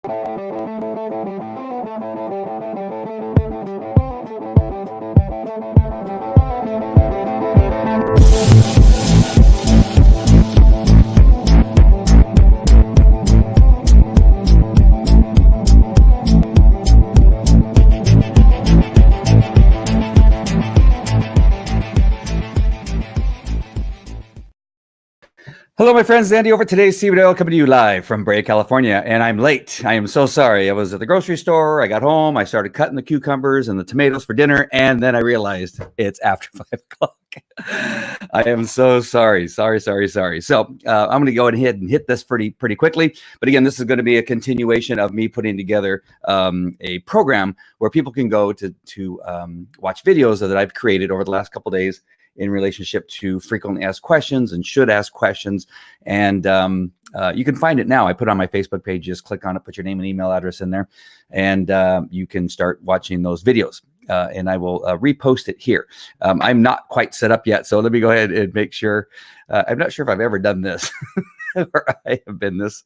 Hello, my friends. Andy over today's CBD Oil coming to you live from Brea, California, and I'm late. I am so sorry. I was at the grocery store. I got home. I started cutting the cucumbers and the tomatoes for dinner, and then I realized it's after 5 o'clock. I am so sorry. Sorry. So I'm going to go ahead and hit this pretty quickly. But again, this is going to be a continuation of me putting together a program where people can go to watch videos that I've created over the last couple of days in relationship to frequently asked questions and should ask questions. And you can find it now. I put it on my Facebook page. Just click on it, put your name and email address in there, and you can start watching those videos. And I will repost it here. I'm not quite set up yet, so let me go ahead and make sure. I'm not sure if I've ever done this or I have been this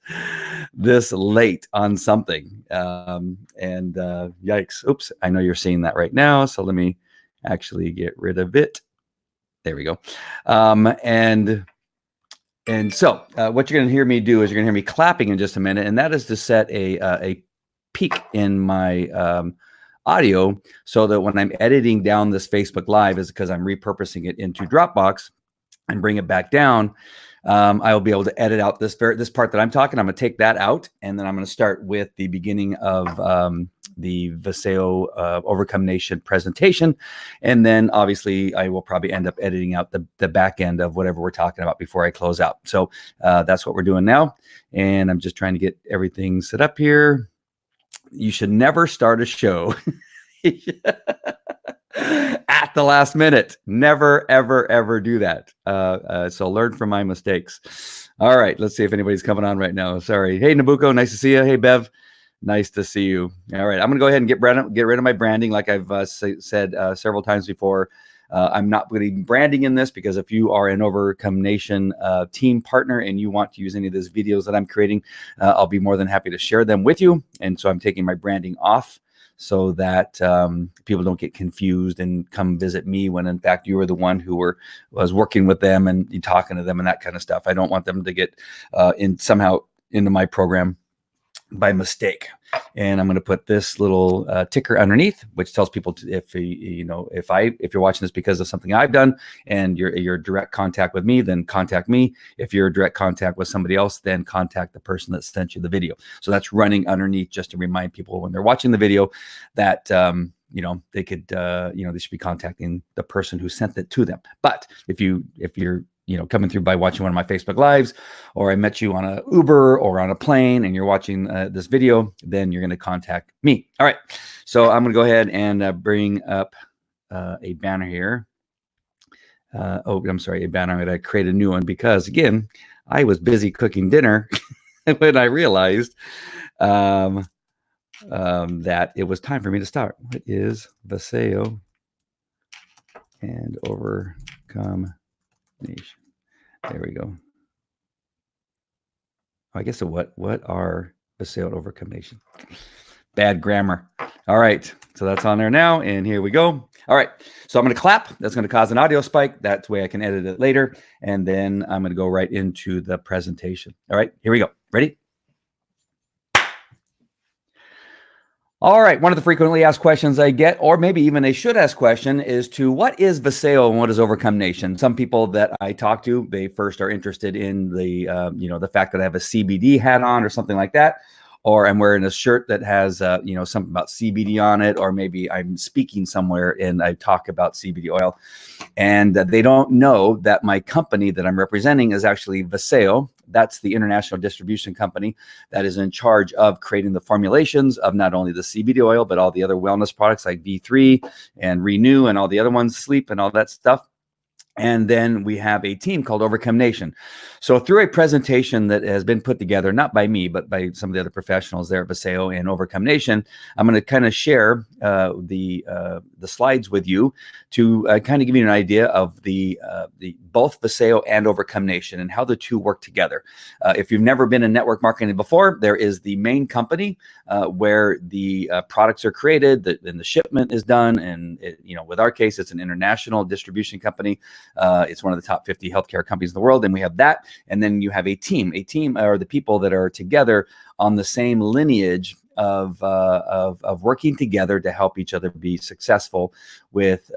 late on something. Yikes. Oops. I know you're seeing that right now. So let me actually get rid of it. There we go. And so what you're going to hear me do is you're going to hear me clapping in just a minute, and that is to set a peak in my audio so that when I'm editing down this Facebook Live, is because I'm repurposing it into Dropbox and bring it back down. I will be able to edit out this part that I'm talking. I'm going to take that out, and then I'm going to start with the beginning of the Vasayo Overcome Nation presentation. And then obviously I will probably end up editing out the back end of whatever we're talking about before I close out. So that's what we're doing now. And I'm just trying to get everything set up here. You should never start a show at the last minute. Never, ever do that. So learn from my mistakes. All right, let's see if anybody's coming on right now. Sorry. Hey, Nabucco, nice to see you. Hey, Bev, nice to see you. All right, I'm going to go ahead and get rid of my branding like I've said several times before. I'm not putting branding in this because if you are an Overcome Nation team partner and you want to use any of these videos that I'm creating, I'll be more than happy to share them with you. And so I'm taking my branding off so that people don't get confused and come visit me when in fact you were the one who was working with them and talking to them and that kind of stuff. I don't want them to get somehow into my program by mistake. And I'm going to put this little ticker underneath, which tells people if you're watching this because of something I've done and you're direct contact with me, then contact me. If you're direct contact with somebody else, then contact the person that sent you the video. So that's running underneath just to remind people when they're watching the video that they could they should be contacting the person who sent it to them. But if you're coming through by watching one of my Facebook Lives, or I met you on a Uber or on a plane and you're watching this video, then you're going to contact me. All right. So I'm going to go ahead and bring up a banner here. I'm sorry, a banner. I'm going to create a new one because, again, I was busy cooking dinner when I realized that it was time for me to start. What is Vasayo and Overcome Nation? There we go. I guess what are Vasayo and Overcome Nation? Bad grammar. All right, so that's on there now, and here we go. All right, so I'm going to clap. That's going to cause an audio spike. That way I can edit it later, and then I'm going to go right into the presentation. All right, here we go. Ready? All right, one of the frequently asked questions I get, or maybe even a should ask question, is to what is Vasayo and what is Overcome Nation? Some people that I talk to, they first are interested in the the fact that I have a CBD hat on or something like that, or I'm wearing a shirt that has something about CBD on it, or maybe I'm speaking somewhere and I talk about CBD oil, and they don't know that my company that I'm representing is actually Vasayo. That's the international distribution company that is in charge of creating the formulations of not only the CBD oil, but all the other wellness products like V3 and Renew and all the other ones, sleep and all that stuff. And then we have a team called Overcome Nation. So through a presentation that has been put together, not by me, but by some of the other professionals there at Vasayo and Overcome Nation, I'm going to kind of share the slides with you to kind of give you an idea of the both Vasayo and Overcome Nation and how the two work together. If you've never been in network marketing before, there is the main company where the products are created and the shipment is done. And with our case, it's an international distribution company. It's one of the top 50 healthcare companies in the world. And we have that. And then you have a team. A team are the people that are together on the same lineage of working together to help each other be successful with,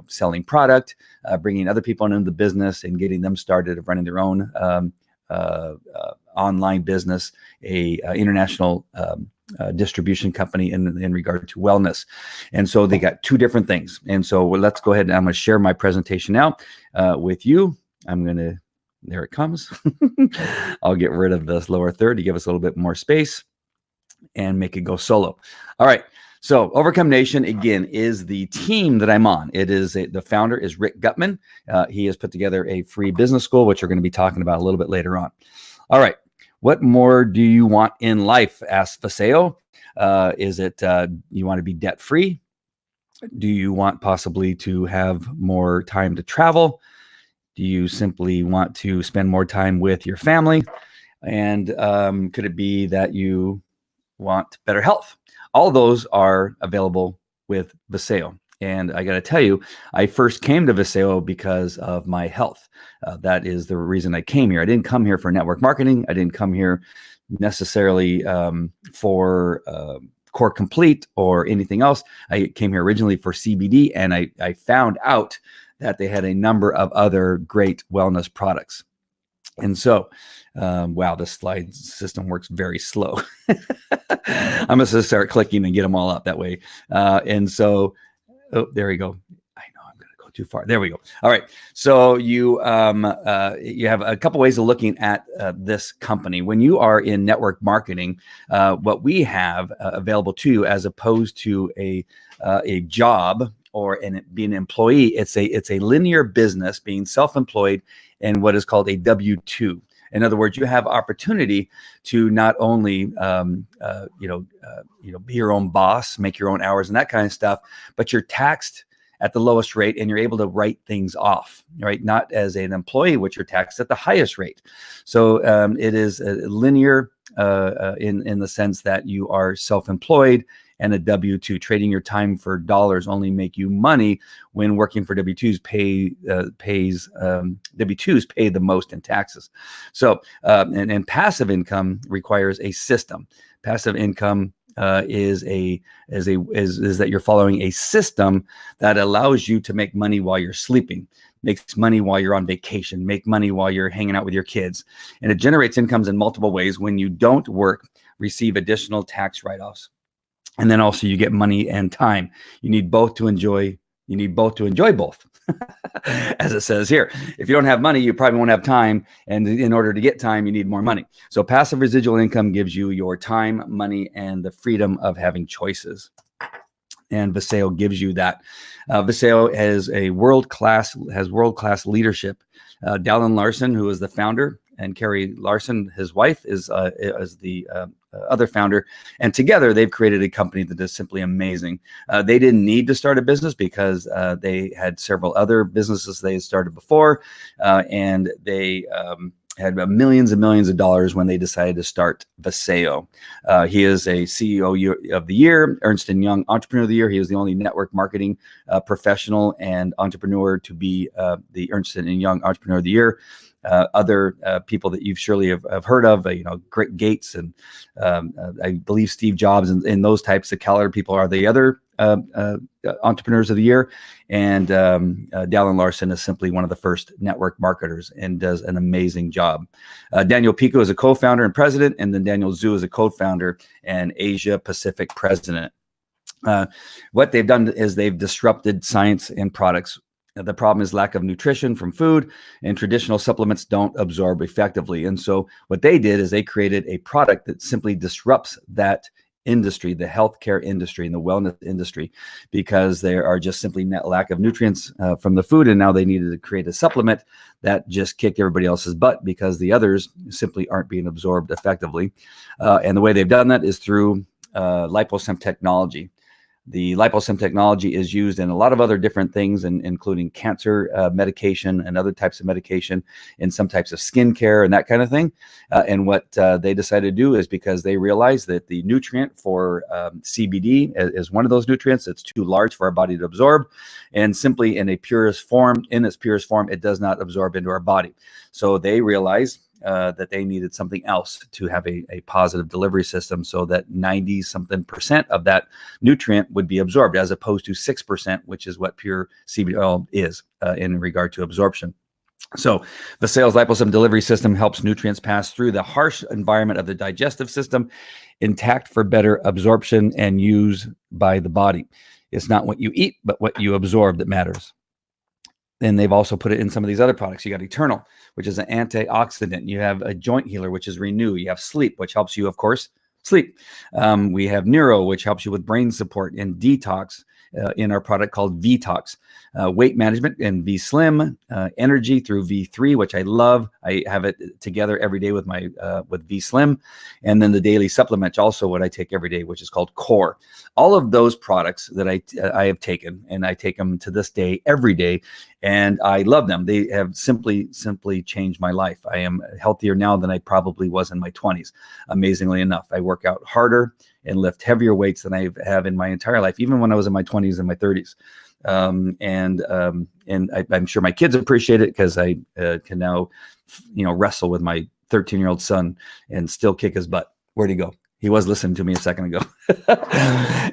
selling product, bringing other people into the business and getting them started of running their own online business, a international distribution company in regard to wellness. And so they got two different things. And so let's go ahead and I'm going to share my presentation now with you. There it comes. I'll get rid of this lower third to give us a little bit more space and make it go solo. All right. So Overcome Nation, again, is the team that I'm on. It is the founder is Rick Gutman. He has put together a free business school, which we're going to be talking about a little bit later on. All right. What more do you want in life? Asked Vasayo. Is it you want to be debt free? Do you want possibly to have more time to travel? Do you simply want to spend more time with your family? And could it be that you want better health? All those are available with Vasayo. And I got to tell you, I first came to Vasayo because of my health. That is the reason I came here. I didn't come here for network marketing. I didn't come here necessarily for Core Complete or anything else. I came here originally for CBD, and I found out that they had a number of other great wellness products. And so, wow, the slide system works very slow. I'm going to start clicking and get them all up that way. And so, oh, there we go. I know I'm going to go too far. There we go. All right. So you have a couple ways of looking at this company. When you are in network marketing, what we have available to you as opposed to a job or being an employee, it's a linear business, being self-employed, and what is called a W-2. In other words, you have opportunity to not only be your own boss, make your own hours and that kind of stuff, but you're taxed at the lowest rate and you're able to write things off, right? Not as an employee, which you're taxed at the highest rate. So it is linear in the sense that you are self-employed, and a W-2. Trading your time for dollars only make you money when working for W-2s W-2s pay the most in taxes. So and passive income requires a system. Passive income is that you're following a system that allows you to make money while you're sleeping, makes money while you're on vacation, make money while you're hanging out with your kids. And it generates incomes in multiple ways. When you don't work, receive additional tax write-offs. And then also you get money and time. You need both to enjoy. You need both to enjoy both, as it says here. If you don't have money, you probably won't have time. And in order to get time, you need more money. So passive residual income gives you your time, money, and the freedom of having choices. And Vasayo gives you that. Vasayo has world-class leadership. Dallin Larson, who is the founder, and Carrie Larson, his wife, is the other founder. And together, they've created a company that is simply amazing. They didn't need to start a business because they had several other businesses they had started before, and they had millions and millions of dollars when they decided to start Vasayo. He is a CEO of the year, Ernst & Young Entrepreneur of the Year. He is the only network marketing professional and entrepreneur to be the Ernst & Young Entrepreneur of the Year. Other people that you've surely have heard of, Greg Gates and I believe Steve Jobs and those types of caliber people are the other entrepreneurs of the year. And Dallin Larson is simply one of the first network marketers and does an amazing job. Daniel Pico is a co-founder and president, and then Daniel Zhu is a co-founder and Asia Pacific president. What they've done is they've disrupted science and products. The problem is lack of nutrition from food, and traditional supplements don't absorb effectively. And so what they did is they created a product that simply disrupts that industry, the healthcare industry and the wellness industry, because there are just simply net lack of nutrients from the food. And now they needed to create a supplement that just kicked everybody else's butt because the others simply aren't being absorbed effectively. And the way they've done that is through liposome technology. The liposome technology is used in a lot of other different things, including cancer medication and other types of medication, in some types of skincare and that kind of thing. And what they decided to do is, because they realized that the nutrient for CBD is one of those nutrients that's too large for our body to absorb, and simply in its purest form, it does not absorb into our body. So they realized that they needed something else to have a positive delivery system, so that 90-something% of that nutrient would be absorbed, as opposed to 6%, which is what pure CBD oil is in regard to absorption. So Vasayo's liposome delivery system helps nutrients pass through the harsh environment of the digestive system intact for better absorption and use by the body. It's not what you eat, but what you absorb that matters. And they've also put it in some of these other products. You got Eternal, which is an antioxidant. You have a joint healer, which is Renew. You have Sleep, which helps you, of course, sleep. We have Neuro, which helps you with brain support, and Detox in our product called Vtox. Weight management and V Slim, energy through V3, which I love. I have it together every day with my with V Slim, and then the daily supplement, also what I take every day, which is called Core. All of those products that I have taken, and I take them to this day every day, and I love them. They have simply changed my life. I am healthier now than I probably was in my 20s. Amazingly enough, I work out harder and lift heavier weights than I have in my entire life, even when I was in my 20s and my 30s. And I'm sure my kids appreciate it, because I can now, wrestle with my 13-year-old son and still kick his butt. Where'd he go? He was listening to me a second ago.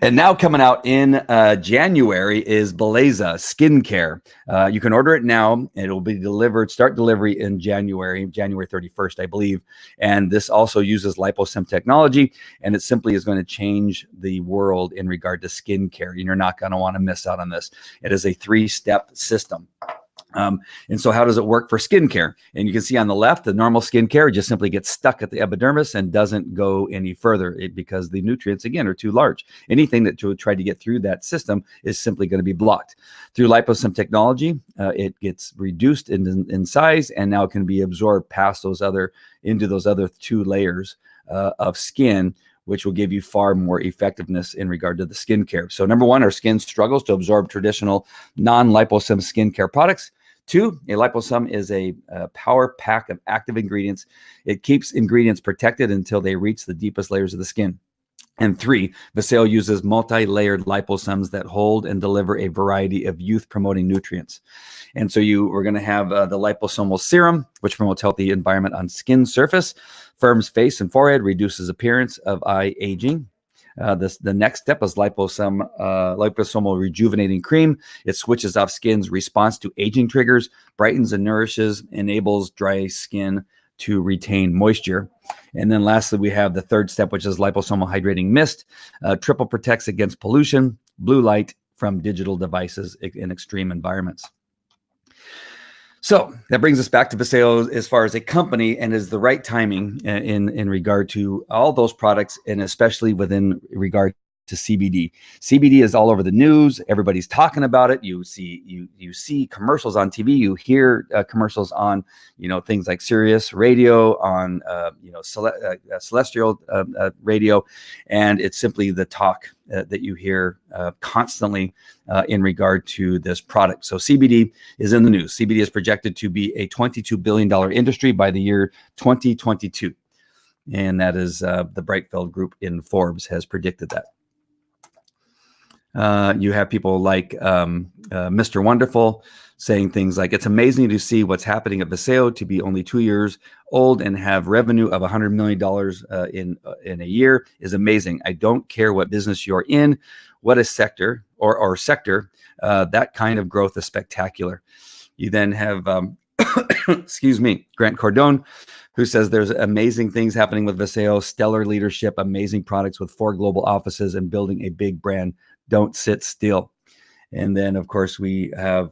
And now coming out in January is Beleza Skincare. You can order it now. It'll be start delivery in January 31st, I believe. And this also uses liposome technology, and it simply is going to change the world in regard to skincare. You're not going to want to miss out on this. It is a 3-step system. And so how does it work for skincare? And you can see on the left, the normal skincare just simply gets stuck at the epidermis and doesn't go any further because the nutrients, again, are too large. Anything that would try to get through that system is simply going to be blocked. Through liposome technology, it gets reduced in size, and now it can be absorbed past into those other 2 layers of skin, which will give you far more effectiveness in regard to the skincare. So number 1, our skin struggles to absorb traditional non-liposome skincare products. 2, a liposome is a power pack of active ingredients. It keeps ingredients protected until they reach the deepest layers of the skin. And 3, Vasayo uses multi-layered liposomes that hold and deliver a variety of youth-promoting nutrients. And so we're going to have the liposomal serum, which promotes healthy environment on skin surface, firms face and forehead, reduces appearance of eye aging. The next step is liposomal rejuvenating cream. It switches off skin's response to aging triggers, brightens and nourishes, enables dry skin to retain moisture. And then lastly, we have the 3rd step, which is liposomal hydrating mist. Triple protects against pollution, blue light from digital devices in extreme environments. So that brings us back to Vasayo as far as a company, and is the right timing in regard to all those products, and especially within regard to CBD. CBD is all over the news. Everybody's talking about it. You see commercials on TV. You hear commercials on things like Sirius Radio, on Celestial Radio, and it's simply the talk that you hear constantly in regard to this product. So CBD is in the news. CBD is projected to be a $22 billion industry by the year 2022. And that is the Brightfield Group in Forbes has predicted that. You have people like Mr. Wonderful saying things like, it's amazing to see what's happening at Vasayo to be only 2 years old and have revenue of $100 million in a year is amazing. I don't care what business you're in, what a sector or sector, that kind of growth is spectacular. You then have, excuse me, Grant Cardone, who says there's amazing things happening with Vasayo, stellar leadership, amazing products with 4 global offices and building a big brand. Don't sit still. And then, of course, we have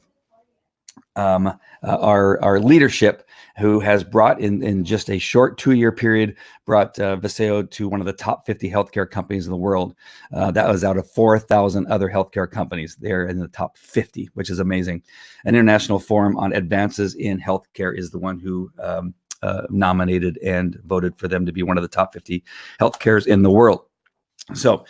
our leadership, who has brought in just a short 2-year period, brought Vasayo to one of the top 50 healthcare companies in the world. That was out of 4,000 other healthcare companies. They're in the top 50, which is amazing. An international forum on advances in healthcare is the one who nominated and voted for them to be one of the top 50 healthcares in the world. So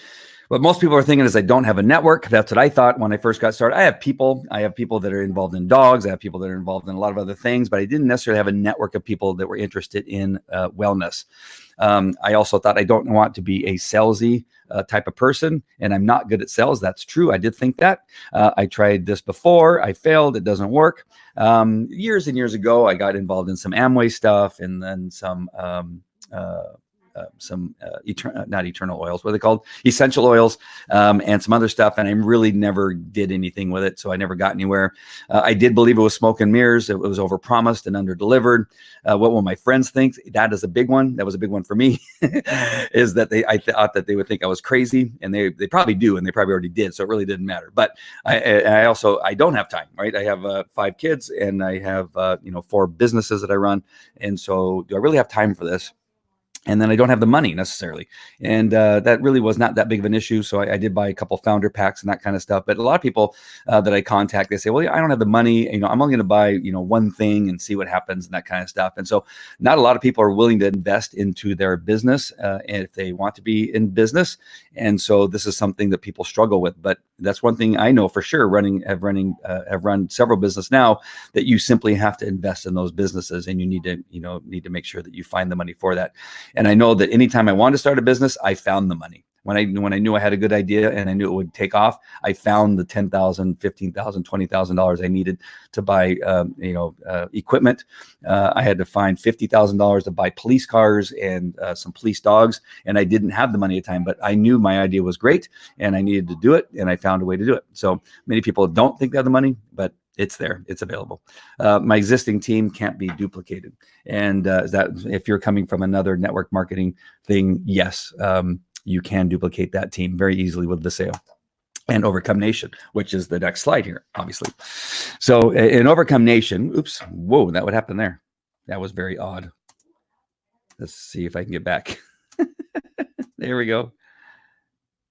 what most people are thinking is I don't have a network. That's what I thought when I first got started. I have people that are involved in dogs. I have people that are involved in a lot of other things, but I didn't necessarily have a network of people that were interested in wellness. I also thought I don't want to be a salesy type of person, and I'm not good at sales. That's true. I did think that. I tried this before. I failed. It doesn't work. Years and years ago, I got involved in some Amway stuff, and then some not eternal oils, what are they called? Essential oils, and some other stuff. And I really never did anything with it. So I never got anywhere. I did believe it was smoke and mirrors. It was overpromised and underdelivered. What will my friends think? That is a big one. That was a big one for me, is that I thought that they would think I was crazy, and they probably do. And they probably already did. So it really didn't matter. But I don't have time, right? I have 5 kids, and I have, 4 businesses that I run. And so do I really have time for this? And then I don't have the money necessarily. And that really was not that big of an issue. So I did buy a couple founder packs and that kind of stuff. But a lot of people that I contact, they say, well, I don't have the money. I'm only going to buy, one thing and see what happens and that kind of stuff. And so not a lot of people are willing to invest into their business if they want to be in business. And so this is something that people struggle with. But that's one thing I know for sure, have run several businesses now, that you simply have to invest in those businesses, and you need to make sure that you find the money for that. And I know that anytime I wanted to start a business, I found the money. When I knew I had a good idea and I knew it would take off, I found the $10,000, $15,000, $20,000 I needed to buy, equipment. I had to find $50,000 to buy police cars and some police dogs, and I didn't have the money at the time, but I knew my idea was great and I needed to do it, and I found a way to do it. So many people don't think they have the money, but it's there, it's available. My existing team can't be duplicated. And that if you're coming from another network marketing thing, yes, you can duplicate that team very easily with Vasayo and Overcome Nation, which is the next slide here, obviously. So in Overcome Nation, whoa, that would happen there. That was very odd. Let's see if I can get back. There we go.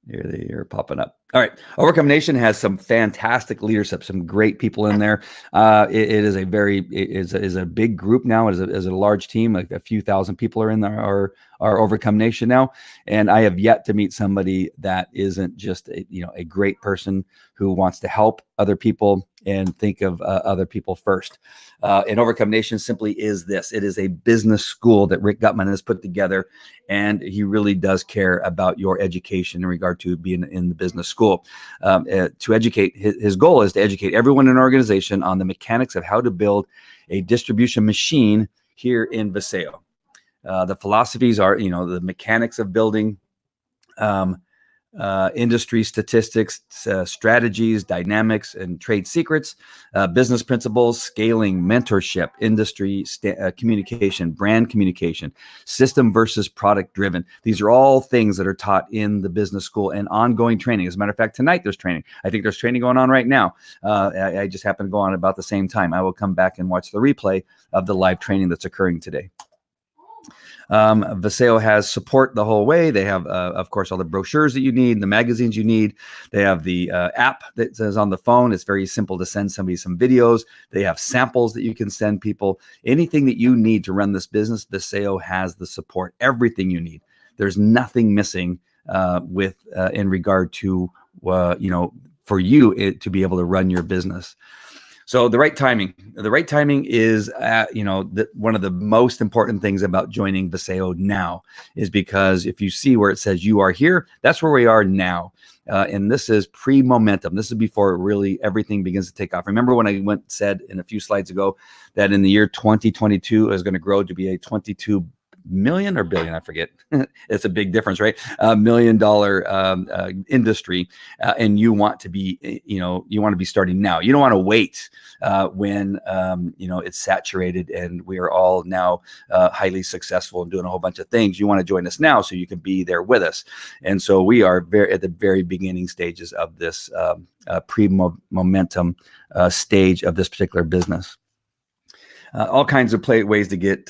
Here they are popping up. All right. Overcome Nation has some fantastic leadership, some great people in there. It is a big group now. It is a large team. Like a few thousand people are in our Overcome Nation now. And I have yet to meet somebody that isn't just a great person who wants to help other people and think of other people first. And Overcome Nation simply is this. It is a business school that Rick Gutman has put together, and he really does care about your education in regard to being in the business school. To educate, his goal is to educate everyone in an organization on the mechanics of how to build a distribution machine here in Vasayo. The philosophies are, the mechanics of building, industry statistics, strategies, dynamics, and trade secrets, business principles, scaling, mentorship, industry communication, brand communication, system versus product driven. These are all things that are taught in the business school and ongoing training. As a matter of fact, tonight there's training. I think there's training going on right now. I just happen to go on about the same time. I will come back and watch the replay of the live training that's occurring today. Vasayo has support the whole way. They have, of course, all the brochures that you need, the magazines you need. They have the app that says on the phone. It's very simple to send somebody some videos. They have samples that you can send people. Anything that you need to run this business, Vasayo has the support. Everything you need. There's nothing missing in regard to for you to be able to run your business. So the right timing is, one of the most important things about joining Vasayo now is because if you see where it says you are here, that's where we are now. And this is pre-momentum. This is before really everything begins to take off. Remember when I said in a few slides ago that in the year 2022 is going to grow to be a $22 million or billion, I forget. It's a big difference, right? $1 million industry, and you want to be, you want to be starting now. You don't want to wait when it's saturated and we are all now highly successful and doing a whole bunch of things. You want to join us now so you can be there with us. And so we are at the very beginning stages of this pre-momentum stage of this particular business. All kinds of ways to get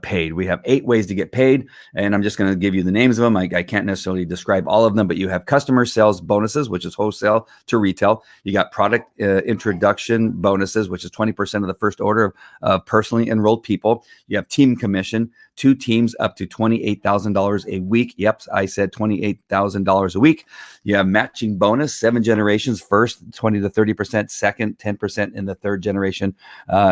paid. We have 8 ways to get paid, and I'm just going to give you the names of them. I can't necessarily describe all of them, but you have customer sales bonuses, which is wholesale to retail. You got product introduction bonuses, which is 20% of the first order of personally enrolled people. You have team commission, 2 teams up to $28,000 a week. Yep, I said $28,000 a week. You have matching bonus, 7 generations, first 20 to 30%, second 10%, and the third generation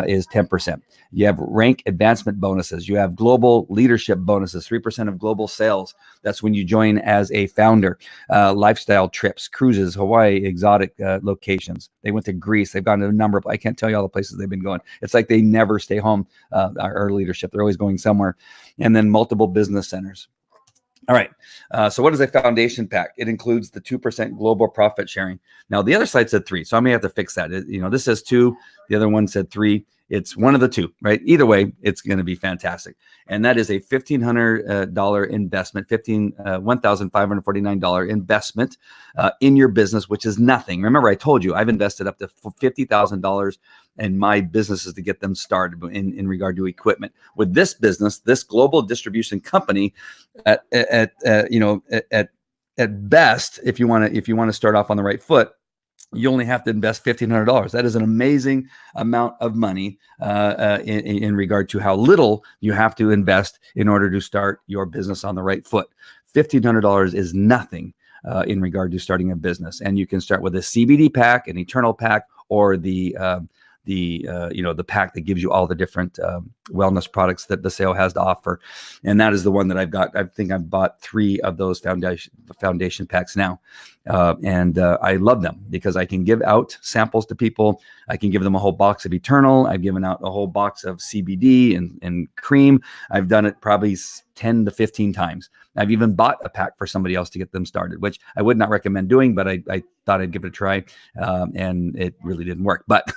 is 10%. You have rank advancement bonuses. You have global leadership bonuses, 3% of global sales. That's when you join as a founder. Lifestyle trips, cruises, Hawaii, exotic locations. They went to Greece. They've gone to a number of, I can't tell you all the places they've been going. It's like they never stay home, our leadership. They're always going somewhere. And then multiple business centers. All right. So what is a foundation pack? It includes the 2% global profit sharing. Now, the other side said 3, so I may have to fix that. This says 2. The other one said 3. It's one of the 2, right? Either way, it's going to be fantastic. And that is a $1,500 investment, $1,549 investment in your business, which is nothing. Remember, I told you I've invested up to $50,000 in my businesses to get them started in regard to equipment. With this business, this global distribution company, at best, if you want to start off on the right foot, you only have to invest $1,500. That is an amazing amount of money in regard to how little you have to invest in order to start your business on the right foot. $1,500 is nothing in regard to starting a business. And you can start with a CBD pack, an Eternal pack, or the pack that gives you all the different wellness products that Vasayo has to offer. And that is the one that I've got. I think I've bought 3 of those foundation packs now. And I love them because I can give out samples to people. I can give them a whole box of Eternal. I've given out a whole box of CBD and cream. I've done it probably 10 to 15 times. I've even bought a pack for somebody else to get them started, which I would not recommend doing, but I thought I'd give it a try. And it really didn't work. But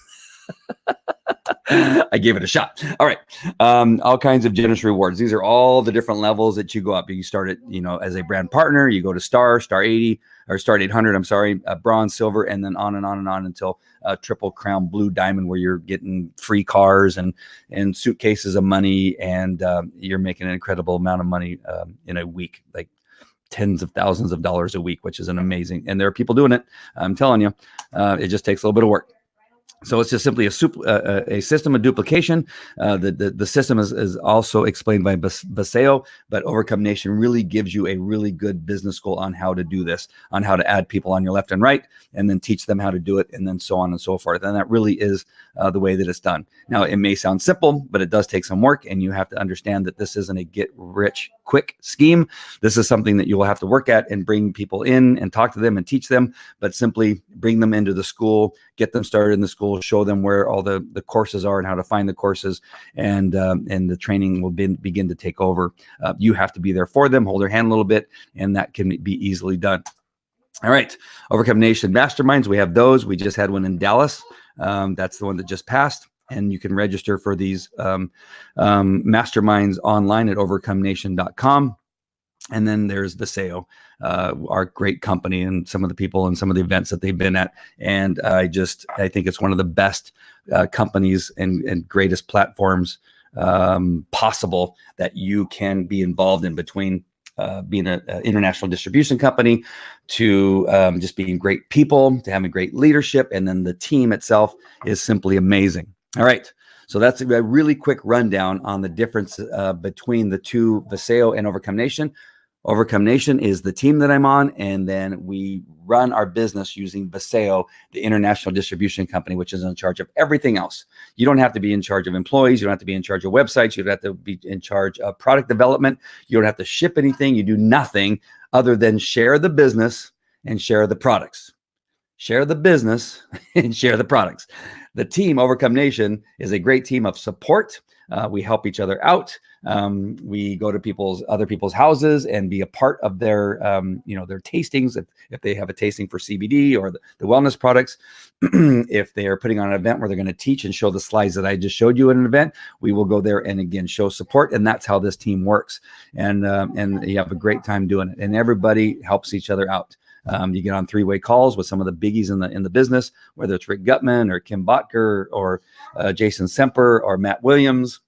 I gave it a shot. All right. All kinds of generous rewards. These are all the different levels that you go up. You start at, as a brand partner, you go to star 80 or star 800, bronze, silver, and then on and on and on until triple crown blue diamond, where you're getting free cars and suitcases of money. And you're making an incredible amount of money in a week, like tens of thousands of dollars a week, which is an amazing. And there are people doing it. I'm telling you, it just takes a little bit of work. So it's just simply a system of duplication. The system is also explained by Vasayo, but Overcome Nation really gives you a really good business school on how to do this, on how to add people on your left and right, and then teach them how to do it, and then so on and so forth. And that really is the way that it's done. Now, it may sound simple, but it does take some work, and you have to understand that this isn't a get-rich-quick scheme. This is something that you will have to work at and bring people in and talk to them and teach them, but simply bring them into the school, get them started in the school, show them where all the courses are and how to find the courses, and the training will begin to take over. You have to be there for them, hold their hand a little bit, and that can be easily done. All right, Overcome Nation Masterminds, we have those. We just had one in Dallas. That's the one that just passed. And you can register for these masterminds online at overcomenation.com. And then there's Vasayo, our great company, and some of the people and some of the events that they've been at. And I think it's one of the best companies and greatest platforms possible that you can be involved in, between being an international distribution company to just being great people, to having great leadership. And then the team itself is simply amazing. All right. So that's a really quick rundown on the difference between the two, Vasayo and Overcome Nation. Overcome Nation is the team that I'm on, and then we run our business using Vasayo, the international distribution company, which is in charge of everything else. You don't have to be in charge of employees. You don't have to be in charge of websites. You don't have to be in charge of product development. You don't have to ship anything. You do nothing other than share the business and share the products. share the business, and share the products. The team, Overcome Nation, is a great team of support. We help each other out. We go to other people's houses and be a part of their, their tastings. If they have a tasting for CBD or the wellness products, if they are putting on an event where they're going to teach and show the slides that I just showed you in an event, we will go there and again show support. And that's how this team works. And you have a great time doing it. And everybody helps each other out. You get on three-way calls with some of the biggies in the business, whether it's Rick Gutman or Kim Botker or Jason Semper or Matt Williams,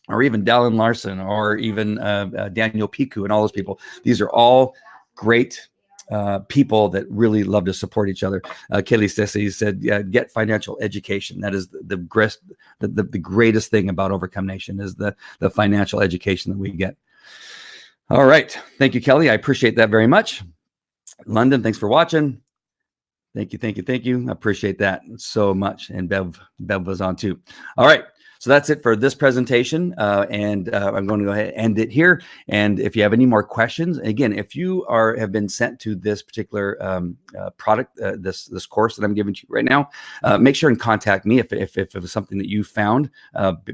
or even Dallin Larson, or even Daniel Piku, and all those people. These are all great people that really love to support each other. Kelly Stacey said, get financial education. That is the greatest thing about Overcome Nation is the financial education that we get. All right. Thank you, Kelly. I appreciate that very much. London, thanks for watching. Thank you. I appreciate that so much. And Bev was on too. All right. So that's it for this presentation. And I'm going to go ahead and end it here. And if you have any more questions, again, if you have been sent to this particular product, this course that I'm giving to you right now, make sure and contact me if it was something that you found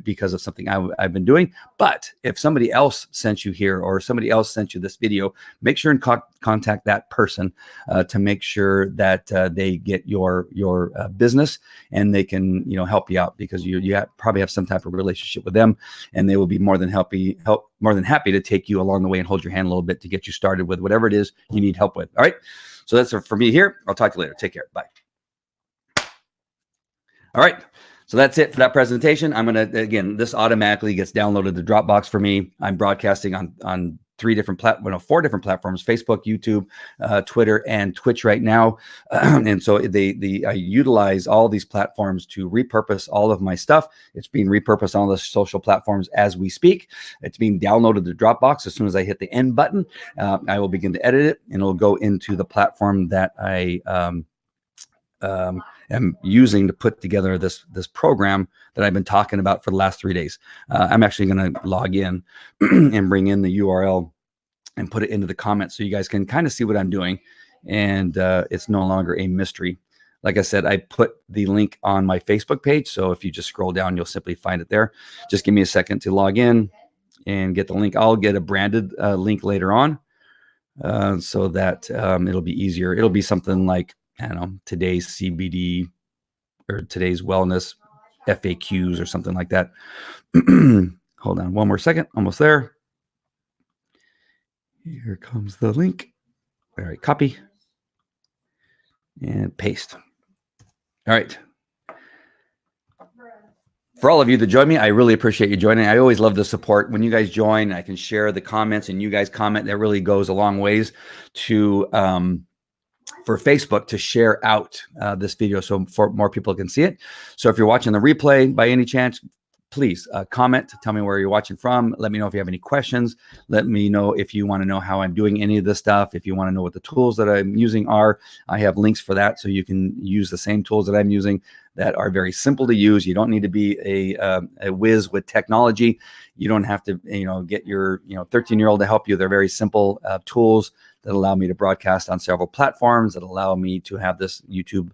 because of something I've been doing. But if somebody else sent you here or somebody else sent you this video, make sure and contact that person to make sure that they get your business and they can help you out, because you probably have some type of relationship with them, and they will be more than happy to take you along the way and hold your hand a little bit to get you started with whatever it is you need help with. All right. So that's it for me here. I'll talk to you later. Take care. Bye. All right. So that's it for that presentation. I'm going to, again, this automatically gets downloaded to Dropbox for me. I'm broadcasting on four different platforms: Facebook, YouTube, Twitter, and Twitch right now. And so I utilize all these platforms to repurpose all of my stuff. It's being repurposed on all the social platforms as we speak. It's being downloaded to Dropbox. As soon as I hit the end button, I will begin to edit it, and it'll go into the platform that I am using to put together this program that I've been talking about for the last 3 days. I'm actually going to log in and bring in the URL and put it into the comments so you guys can kind of see what I'm doing. And it's no longer a mystery. Like I said, I put the link on my Facebook page. So if you just scroll down, you'll simply find it there. Just give me a second to log in and get the link. I'll get a branded link later on so that it'll be easier. It'll be something like, I don't know, today's CBD or today's wellness FAQs or something like that. Hold on one more second. Almost there. Here comes the link. All right, copy and paste. All right. For all of you that join me, I really appreciate you joining. I always love the support. When you guys join, I can share the comments and you guys comment. That really goes a long ways to for Facebook to share out this video so for more people can see it. So if you're watching the replay by any chance, please comment, tell me where you're watching from. Let me know if you have any questions. Let me know if you want to know how I'm doing any of this stuff. If you want to know what the tools that I'm using are, I have links for that. So you can use the same tools that I'm using that are very simple to use. You don't need to be a whiz with technology. You don't have to, get your 13-year-old to help you. They're very simple tools that allow me to broadcast on several platforms, that allow me to have this YouTube,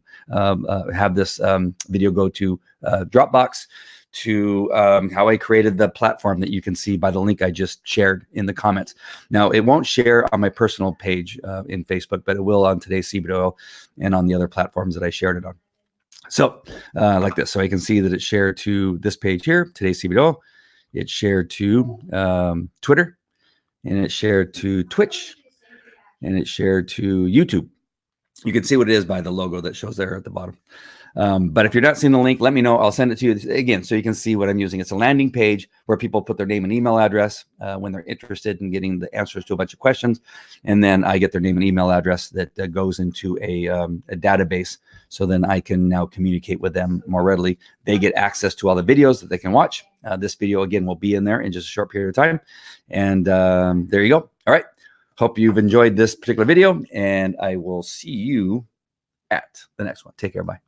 have this video go to Dropbox, to how I created the platform that you can see by the link I just shared in the comments. Now, it won't share on my personal page in Facebook, but it will on today's CBD and on the other platforms that I shared it on. So like this. So I can see that it's shared to this page here, today's CBD. It's shared to Twitter, and it's shared to Twitch, and it's shared to YouTube. You can see what it is by the logo that shows there at the bottom. But if you're not seeing the link, let me know. I'll send it to you again so you can see what I'm using. It's a landing page where people put their name and email address when they're interested in getting the answers to a bunch of questions. And then I get their name and email address that goes into a database. So then I can now communicate with them more readily. They get access to all the videos that they can watch. This video, again, will be in there in just a short period of time. And there you go. All right. Hope you've enjoyed this particular video, and I will see you at the next one. Take care. Bye.